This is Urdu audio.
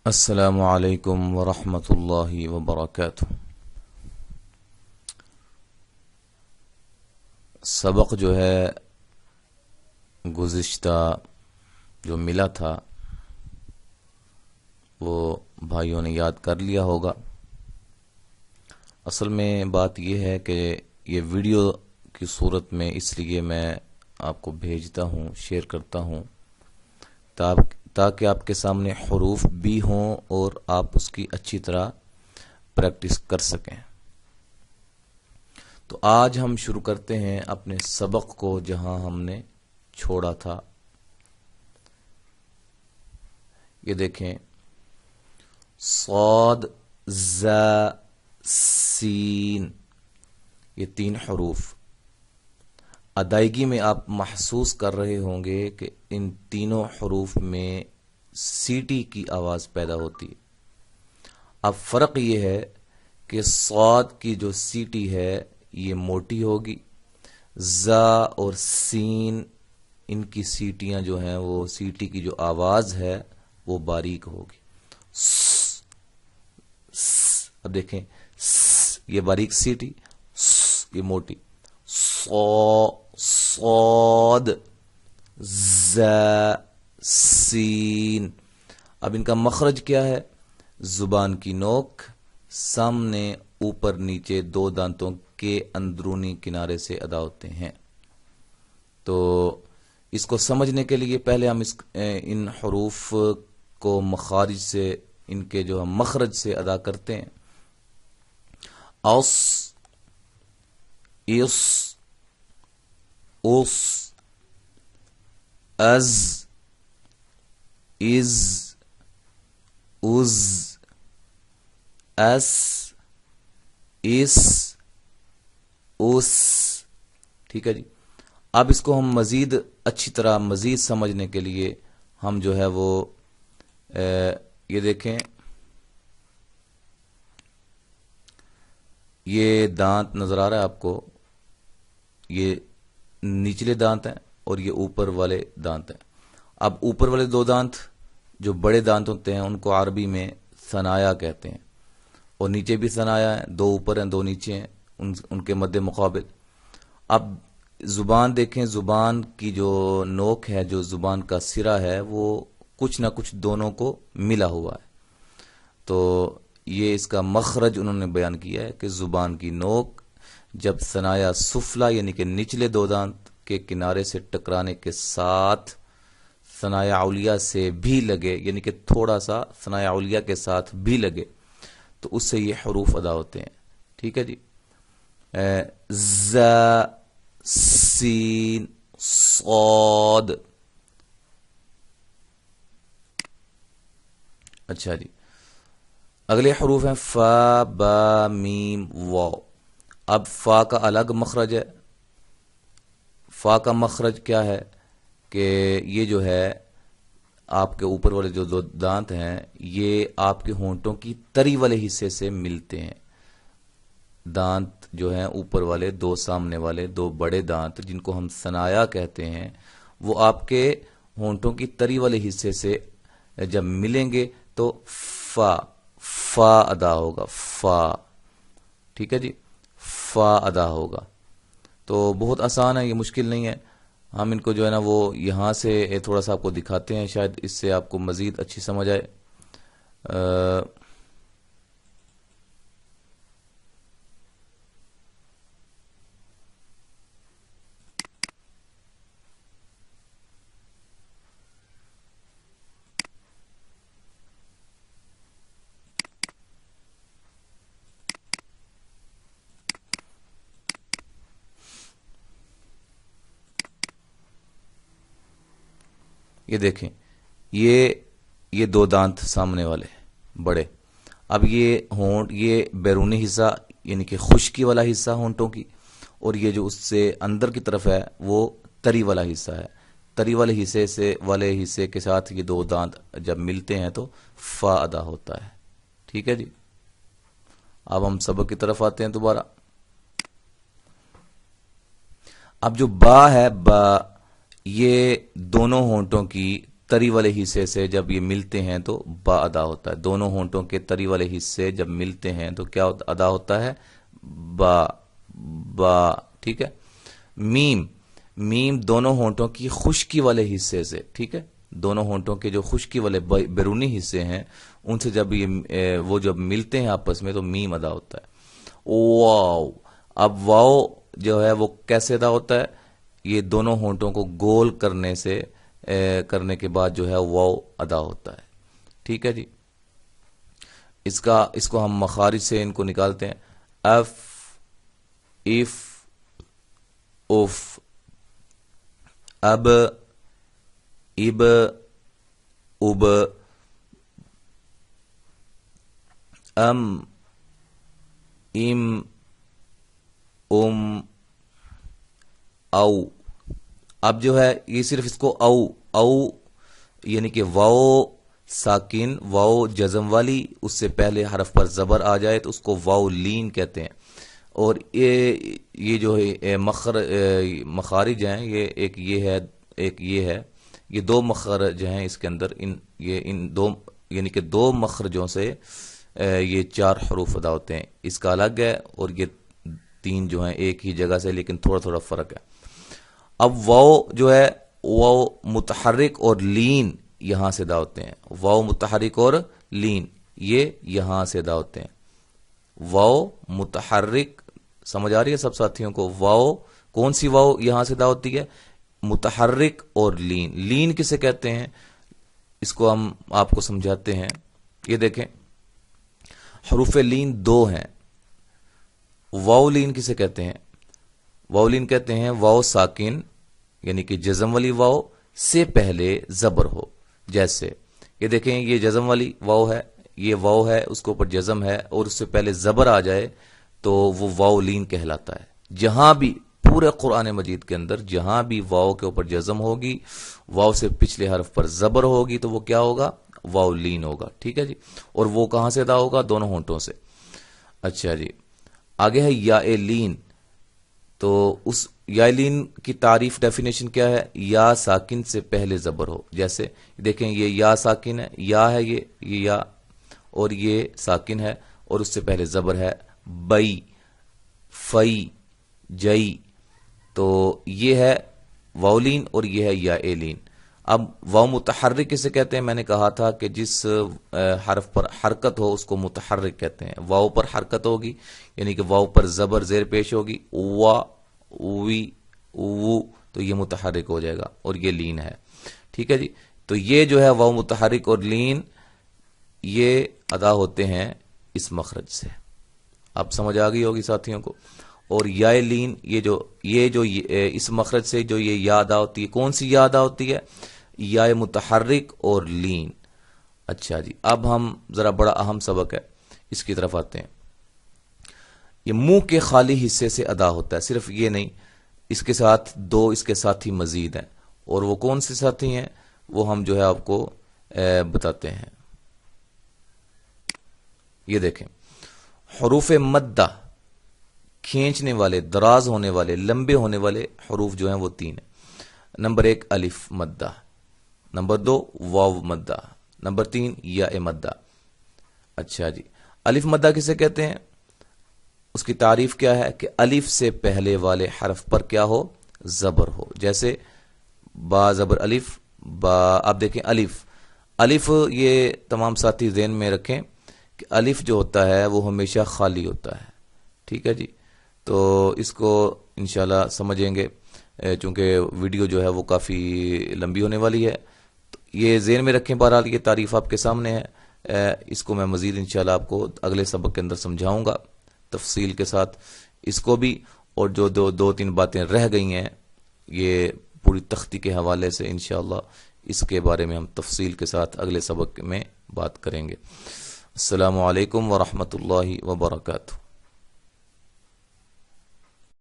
السلام علیکم ورحمۃ اللہ وبرکاتہ۔ سبق جو ہے گزشتہ جو ملا تھا وہ بھائیوں نے یاد کر لیا ہوگا۔ اصل میں بات یہ ہے کہ یہ ویڈیو کی صورت میں اس لیے میں آپ کو بھیجتا ہوں، شیئر کرتا ہوں تاکہ آپ کے سامنے حروف بھی ہوں اور آپ اس کی اچھی طرح پریکٹس کر سکیں۔ تو آج ہم شروع کرتے ہیں اپنے سبق کو جہاں ہم نے چھوڑا تھا۔ یہ دیکھیں، صاد، ز، سین، یہ تین حروف ادائیگی میں آپ محسوس کر رہے ہوں گے کہ ان تینوں حروف میں سیٹی کی آواز پیدا ہوتی ہے۔ اب فرق یہ ہے کہ صاد کی جو سیٹی ہے یہ موٹی ہوگی، زا اور سین ان کی سیٹیاں جو ہیں وہ سیٹی کی جو آواز ہے وہ باریک ہوگی۔ اب دیکھیں، یہ باریک سیٹی، یہ موٹی، صاد، ز، سین۔ اب ان کا مخرج کیا ہے؟ زبان کی نوک سامنے، اوپر، نیچے دو دانتوں کے اندرونی کنارے سے ادا ہوتے ہیں۔ تو اس کو سمجھنے کے لیے پہلے ہم ان حروف کو مخارج سے، ان کے جو ہم مخرج سے ادا کرتے ہیں۔ اوس، اس، اوس، از، از، از، اس، اس، اس۔ ٹھیک ہے جی۔ اب اس کو ہم مزید اچھی طرح مزید سمجھنے کے لیے ہم جو ہے وہ یہ دیکھیں، یہ دانت نظر آ رہا ہے آپ کو، یہ نچلے دانت ہیں اور یہ اوپر والے دانت ہیں۔ اب اوپر والے دو دانت جو بڑے دانت ہوتے ہیں ان کو عربی میں ثنایا کہتے ہیں، اور نیچے بھی ثنایا ہیں، دو اوپر ہیں دو نیچے ہیں ان کے مد مقابل۔ اب زبان دیکھیں، زبان کی جو نوک ہے، جو زبان کا سرا ہے، وہ کچھ نہ کچھ دونوں کو ملا ہوا ہے۔ تو یہ اس کا مخرج انہوں نے بیان کیا ہے کہ زبان کی نوک جب ثنایا سفلا یعنی کہ نچلے دو دانت کے کنارے سے ٹکرانے کے ساتھ ثنایا علیہ سے بھی لگے، یعنی کہ تھوڑا سا ثنایا علیہ کے ساتھ بھی لگے، تو اس سے یہ حروف ادا ہوتے ہیں۔ ٹھیک ہے جی۔ ز، سین، صاد۔ اچھا جی، اگلے حروف ہیں فا، با، میم، واو۔ اب فا کا الگ مخرج ہے۔ فا کا مخرج کیا ہے کہ یہ جو ہے آپ کے اوپر والے جو دو دانت ہیں یہ آپ کے ہونٹوں کی تری والے حصے سے ملتے ہیں۔ دانت جو ہیں اوپر والے دو، سامنے والے دو بڑے دانت جن کو ہم ثنایا کہتے ہیں، وہ آپ کے ہونٹوں کی تری والے حصے سے جب ملیں گے تو فا، فا ادا ہوگا، فا۔ ٹھیک ہے جی، فا ادا ہوگا۔ تو بہت آسان ہے، یہ مشکل نہیں ہے۔ ہم ان کو جو ہے نا وہ یہاں سے تھوڑا سا آپ کو دکھاتے ہیں، شاید اس سے آپ کو مزید اچھی سمجھ آئے۔ یہ دیکھیں، یہ دو دانت سامنے والے بڑے۔ اب یہ ہونٹ، یہ بیرونی حصہ یعنی کہ خشکی والا حصہ ہونٹوں کی، اور یہ جو اس سے اندر کی طرف ہے وہ تری والا حصہ ہے۔ تری والے حصے کے ساتھ یہ دو دانت جب ملتے ہیں تو فا ادا ہوتا ہے۔ ٹھیک ہے جی۔ اب ہم سبق کی طرف آتے ہیں دوبارہ۔ اب جو با ہے، با، یہ دونوں ہونٹوں کی تری والے حصے سے جب یہ ملتے ہیں تو با ادا ہوتا ہے. دونوں ہونٹوں کے تری والے حصے جب ملتے ہیں تو کیا ادا ہوتا ہے؟ با. با. ٹھیک ہے. میم. میم دونوں ہونٹوں کی خشکی والے حصے سے. ٹھیک ہے. دونوں ہونٹوں کے جو خشکی والے بیرونی حصے ہیں ان سے جب یہ وہ جب ملتے ہیں آپس میں تو میم ادا ہوتا ہے. واو. اب واو جو ہے وہ کیسے ادا ہوتا ہے؟ یہ دونوں ہونٹوں کو گول کرنے کے بعد جو ہے واو ادا ہوتا ہے. ٹھیک ہے جی. اس کو ہم مخارج سے ان کو نکالتے ہیں. اف، اف، اف، اب، اب، اب، ام، ام، ام، او. اب جو ہے یہ صرف اس کو او یعنی کہ واو ساکن، واو جزم والی، اس سے پہلے حرف پر زبر آ جائے تو اس کو واو لین کہتے ہیں. اور یہ جو ہے مخارج ہیں، یہ ایک یہ ہے، ایک یہ ہے. یہ دو مخرج ہیں اس کے اندر. ان دو یعنی کہ دو مخرجوں سے یہ 4 حروف ادا ہوتے ہیں. اس کا الگ ہے اور یہ 3 جو ہیں ایک ہی جگہ سے لیکن تھوڑا تھوڑا فرق ہے. اب واو جو ہے واو متحرک اور لین یہاں سے ادا ہوتے ہیں. واو متحرک اور لین یہ یہاں سے ادا ہوتے ہیں. واو متحرک، سمجھ آ رہی ہے سب ساتھیوں کو؟ واو کون سی واو یہاں سے ادا ہوتی ہے؟ متحرک اور لین. لین کسے کہتے ہیں اس کو ہم آپ کو سمجھاتے ہیں. یہ دیکھیں حروف لین 2 ہیں. واو لین کسے کہتے ہیں؟ واو لین کہتے ہیں واو ساکن یعنی کہ جزم والی واو سے پہلے زبر ہو. جیسے یہ دیکھیں یہ جزم والی واو ہے، یہ واو ہے اس کے اوپر جزم ہے اور اس سے پہلے زبر آ جائے تو وہ واو لین کہلاتا ہے. جہاں بھی پورے قرآن مجید کے اندر جہاں بھی واو کے اوپر جزم ہوگی، واو سے پچھلے حرف پر زبر ہوگی تو وہ کیا ہوگا؟ واو لین ہوگا. ٹھیک ہے جی. اور وہ کہاں سے ادا ہوگا؟ دونوں ہونٹوں سے. اچھا جی. آگے ہے یا لین. تو اس یا لین کی تعریف ڈیفینیشن کیا ہے؟ یا ساکن سے پہلے زبر ہو. جیسے دیکھیں یہ یا ساکن ہے، یا ہے یہ یا، اور یہ ساکن ہے اور اس سے پہلے زبر ہے. بئی، فئی، جئی. تو یہ ہے واو لین اور یہ ہے یا لین. اب واو متحرک کسے کہتے ہیں؟ میں نے کہا تھا کہ جس حرف پر حرکت ہو اس کو متحرک کہتے ہیں. واو پر حرکت ہوگی یعنی کہ واو پر زبر زیر پیش ہوگی، وا، وی، وو، تو یہ متحرک ہو جائے گا اور یہ لین ہے. ٹھیک ہے جی. تو یہ جو ہے واو متحرک اور لین یہ ادا ہوتے ہیں اس مخرج سے. اب سمجھ آ گئی ہوگی ساتھیوں کو. اور یا لین یہ جو اس مخرج سے جو یہ یا ادا ہوتی ہے، کون سی یا ادا ہوتی ہے؟ یا متحرک اور لین. اچھا جی. اب ہم ذرا بڑا اہم سبق ہے اس کی طرف آتے ہیں. یہ منہ کے خالی حصے سے ادا ہوتا ہے. صرف یہ نہیں، اس کے ساتھ 2 اس کے ساتھی مزید ہیں. اور وہ کون سے ساتھی ہیں وہ ہم جو ہے آپ کو بتاتے ہیں. یہ دیکھیں حروف مدہ، کھینچنے والے، دراز ہونے والے، لمبے ہونے والے حروف جو ہیں وہ 3 ہیں. نمبر 1 الف مدہ، نمبر 2 واو مدہ، نمبر 3 یا مدہ. اچھا جی. الف مدہ کسے کہتے ہیں؟ اس کی تعریف کیا ہے کہ الف سے پہلے والے حرف پر کیا ہو؟ زبر ہو. جیسے با زبر الف، با. آپ دیکھیں الف یہ تمام ساتھی ذہن میں رکھیں کہ الف جو ہوتا ہے وہ ہمیشہ خالی ہوتا ہے. ٹھیک ہے جی. تو اس کو انشاءاللہ سمجھیں گے چونکہ ویڈیو جو ہے وہ کافی لمبی ہونے والی ہے. تو یہ ذہن میں رکھیں. بہرحال یہ تعریف آپ کے سامنے ہے. اس کو میں مزید انشاءاللہ آپ کو اگلے سبق کے اندر سمجھاؤں گا تفصیل کے ساتھ اس کو بھی. اور جو 2-3 باتیں رہ گئی ہیں یہ پوری تختی کے حوالے سے انشاءاللہ اس کے بارے میں ہم تفصیل کے ساتھ اگلے سبق میں بات کریں گے. السلام علیکم ورحمۃ اللہ وبرکاتہ.